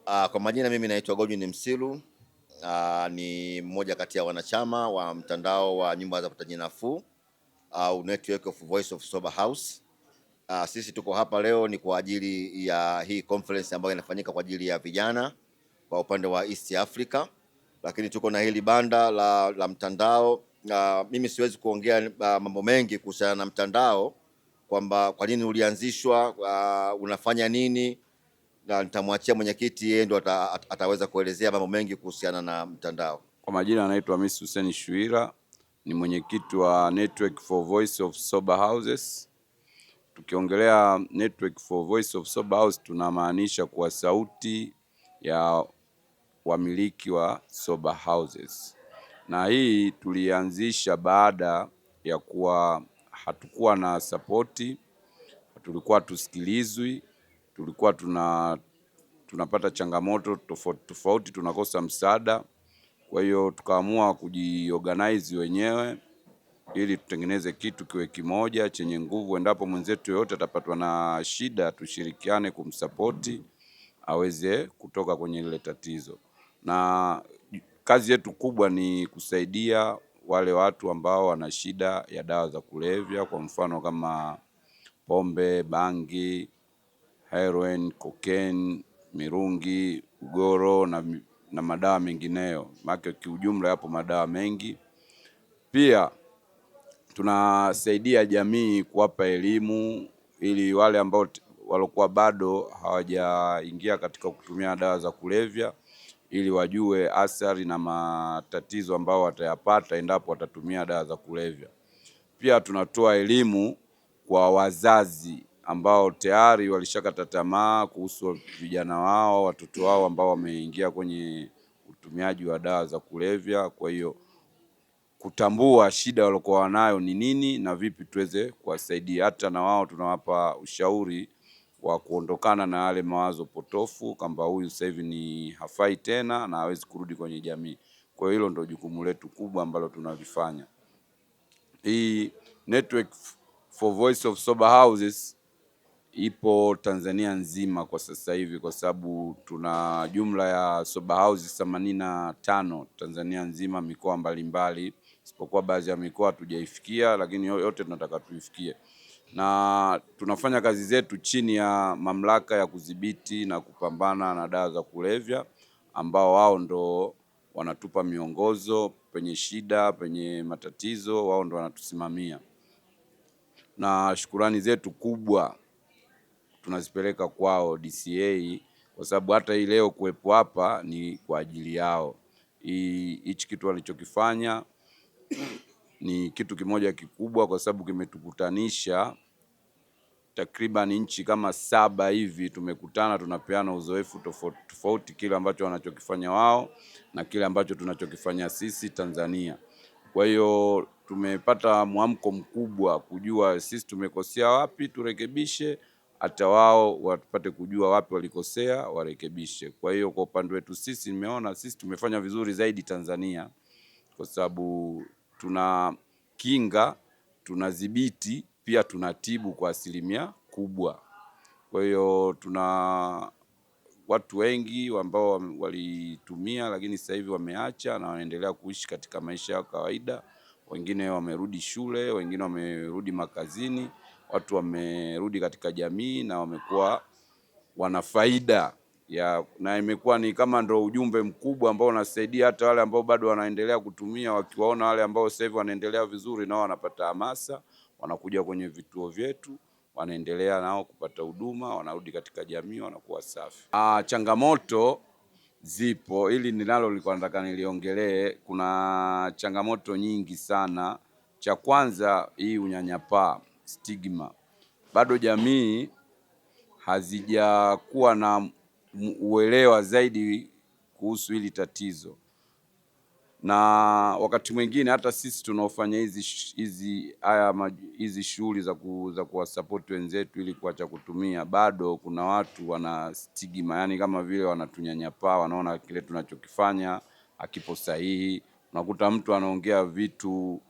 Kwa majina mimi naitwa Godwin Msilu. Ni mmoja kati ya wanachama wa mtandao wa nyumba za kupata nafuu au network of Voice of Sober House. Sisi tuko hapa leo ni kwa ajili ya hii conference ambayo inafanyika kwa ajili ya vijana kwa upande wa East Africa, lakini tuko na hili banda la mtandao. Mimi siwezi kuongea mambo mengi kuhusiana na mtandao, kwamba kwa nini ulianzishwa, unafanya nini, na nitamwachia mwenyekiti, yeye ndo ataweza kuelezea mambo mengi kuhusiana na mtandao. Kwa majina anaitwa Hamisi Hussein Shuira, ni mwenyekiti wa Network for Voice of Sober Houses. Tukiongelea Network for Voice of Sober House, tunamaanisha kuwa sauti ya wamiliki wa sober houses, na hii tulianzisha baada ya kuwa hatukuwa na sapoti, tulikuwa tusikilizwi, tulikuwa tunapata changamoto tofauti, tunakosa msaada. Kwa hiyo tukaamua kujiorganize wenyewe ili tutengeneze kitu kiwe kimoja chenye nguvu. Endapo mwenzetu yoyote atapatwa na shida, tushirikiane kumsapoti aweze kutoka kwenye ile tatizo. Na kazi yetu kubwa ni kusaidia wale watu ambao wana shida ya dawa za kulevya, kwa mfano kama pombe, bangi, heroin, cocaine, mirungi, ugoro na madawa mengineyo. Maana kiujumla yapo madawa mengi. Pia tunasaidia jamii kuwapa elimu ili wale ambao walikuwa bado hawajaingia katika kutumia dawa za kulevya, ili wajue athari na matatizo ambao watayapata endapo watatumia dawa za kulevya. Pia tunatoa elimu kwa wazazi ambao tayari walishakata tamaa kuhusu vijana wao, watoto wao ambao wameingia kwenye utumiaji wa dawa za kulevya. Kwa hiyo kutambua shida waliokuwa nayo ni nini na vipi tuweze kuwasaidia. Hata na wao tunawapa ushauri wa kuondokana na yale mawazo potofu kwamba huyu sasa hivi ni hafai tena na hawezi kurudi kwenye jamii. Kwa hiyo hilo ndio jukumu letu kubwa ambalo tunalifanya. Hii Network for Voice of Sober Houses ipo Tanzania nzima kwa sasa hivi, kwa sababu tuna jumla ya sober houses 85 Tanzania nzima, mikoa mbalimbali, isipokuwa baadhi ya mikoa hatujaifikia, lakini yote tunataka tuifikie. Na tunafanya kazi zetu chini ya mamlaka ya kudhibiti na kupambana na dawa za kulevya, ambao wao ndo wanatupa miongozo penye shida, penye matatizo, wao ndo wanatusimamia. Na shukurani zetu kubwa tunazipeleka kwao DCA, kwa sababu hata hii leo kuwepo hapa ni kwa ajili yao. Hichi kitu walichokifanya ni kitu kimoja kikubwa, kwa sababu kimetukutanisha takriban nchi kama 7 hivi. Tumekutana, tunapeana uzoefu tofauti, kile ambacho wanachokifanya wao na kile ambacho tunachokifanya sisi Tanzania. Kwa hiyo tumepata mwamko mkubwa kujua sisi tumekosea wapi turekebishe, hata wao wapate kujua wapi walikosea warekebishe. Kwa hiyo kwa upande wetu sisi, nimeona sisi tumefanya vizuri zaidi Tanzania, kwa sababu tuna kinga, tunadhibiti, pia tunatibu kwa asilimia kubwa. Kwa hiyo tuna watu wengi ambao walitumia lakini sasa hivi wameacha na wanaendelea kuishi katika maisha ya kawaida. Wengine wamerudi shule, wengine wamerudi makazini, watu wamerudi katika jamii na wamekuwa wana faida na imekuwa ni kama ndo ujumbe mkubwa ambao unasaidia hata wale ambao bado wanaendelea kutumia, wakiwaona wale ambao sasa hivi wanaendelea vizuri, nao wanapata hamasa, wanakuja kwenye vituo vyetu, wanaendelea nao kupata huduma, wanarudi katika jamii, wanakuwa safi. Changamoto zipo, ili ninalo nilikuwa nataka niliongelee. Kuna changamoto nyingi sana. Cha kwanza, hii unyanyapaa, stigma. Bado jamii hazijakuwa na uelewa zaidi kuhusu hili tatizo, na wakati mwingine hata sisi tunaofanya hizi shughuli za kuwasupport wenzetu ili kuacha kutumia, bado kuna watu wana stigma, yani kama vile wanatunyanyapaa, wanaona kile tunachokifanya hakipo sahihi. Unakuta mtu anaongea vitu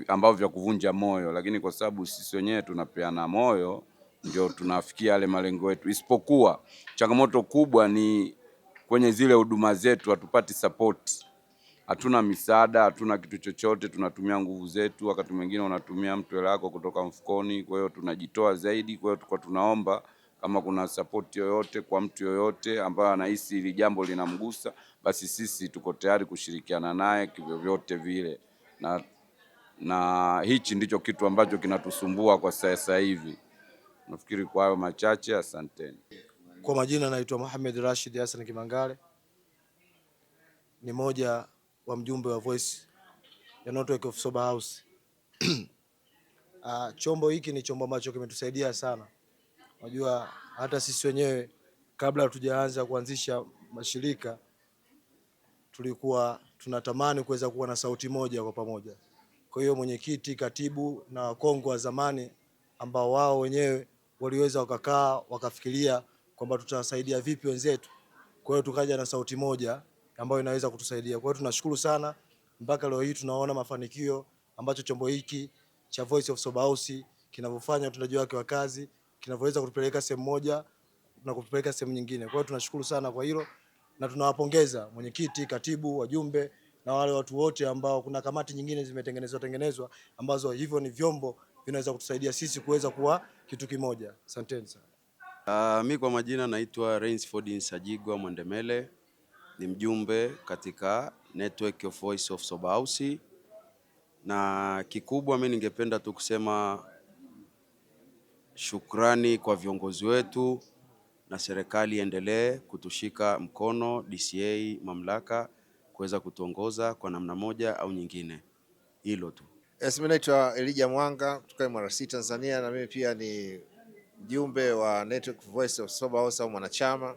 ambavyo vya kuvunja moyo, lakini kwa sababu sisi wenyewe tunapeana moyo, ndio tunafikia yale malengo yetu, isipokuwa changamoto kubwa ni kwenye zile huduma zetu, hatupati support. Hatuna misaada, hatuna kitu chochote, tunatumia nguvu zetu. Wakati mwingine unatumia mtu hela yako kutoka mfukoni, kwa hiyo tunajitoa zaidi. Kwa hiyo tulikuwa tunaomba kama kuna support yoyote kwa mtu yoyote ambaye anahisi hili jambo linamgusa, basi sisi tuko tayari kushirikiana naye kivyovyote vile, na hichi ndicho kitu ambacho kinatusumbua kwa sasa hivi. Nafikiri kwa hayo machache, asanteni. Kwa majina naitwa Mohamed Rashid Hassan Kimangale, ni moja wa mjumbe wa Voice ya Network of Sober House. Chombo hiki ni chombo ambacho kimetusaidia sana. Unajua hata sisi wenyewe kabla hatujaanza kuanzisha mashirika tulikuwa tunatamani kuweza kuwa na sauti moja kwa pamoja. Kwa hiyo mwenyekiti, katibu na wakongwe wa zamani ambao wao wenyewe waliweza wakakaa wakafikiria kwamba tutawasaidia vipi wenzetu. Kwa hiyo tukaja na sauti moja ambayo inaweza kutusaidia. Kwa hiyo tunashukuru sana, mpaka leo hii tunaona mafanikio ambacho chombo hiki cha Voice of Sober House kinavyofanya utendaji wake wa kazi, kinavyoweza kutupeleka sehemu moja na kutupeleka sehemu nyingine. Kwa hiyo tunashukuru sana kwa hilo na tunawapongeza mwenyekiti, katibu, wajumbe na wale watu wote ambao kuna kamati nyingine zimetengenezwa ambazo hivyo ni vyombo vinaweza kutusaidia sisi kuweza kuwa kitu kimoja. Asanteni sana. Mi kwa majina naitwa Rainsford Nsajigwa Mwandemele, ni mjumbe katika Network of Voice of Sober House, na kikubwa mimi ningependa tu kusema shukrani kwa viongozi wetu na serikali endelee kutushika mkono, DCA mamlaka kuweza kutuongoza kwa namna moja au nyingine. Hilo tu. Mimi naitwa Elijah Mwanga kutoka MRC Tanzania, na mimi pia ni mjumbe wa Network Voice of Sober House au mwanachama.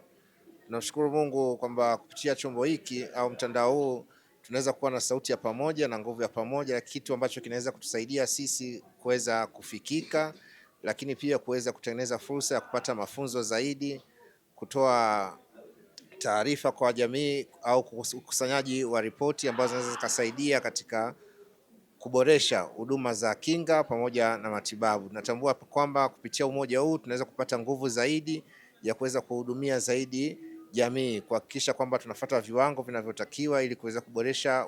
Tunamshukuru Mungu kwamba kupitia chombo hiki au mtandao huu tunaweza kuwa na sauti ya pamoja na nguvu ya pamoja, kitu ambacho kinaweza kutusaidia sisi kuweza kufikika, lakini pia kuweza kutengeneza fursa ya kupata mafunzo zaidi, kutoa taarifa kwa jamii au ukusanyaji wa ripoti ambazo zinaweza kusaidia katika kuboresha huduma za kinga pamoja na matibabu. Natambua kwamba kupitia umoja huu tunaweza kupata nguvu zaidi ya kuweza kuhudumia zaidi jamii, kuhakikisha kwamba tunafuata viwango vinavyotakiwa ili kuweza kuboresha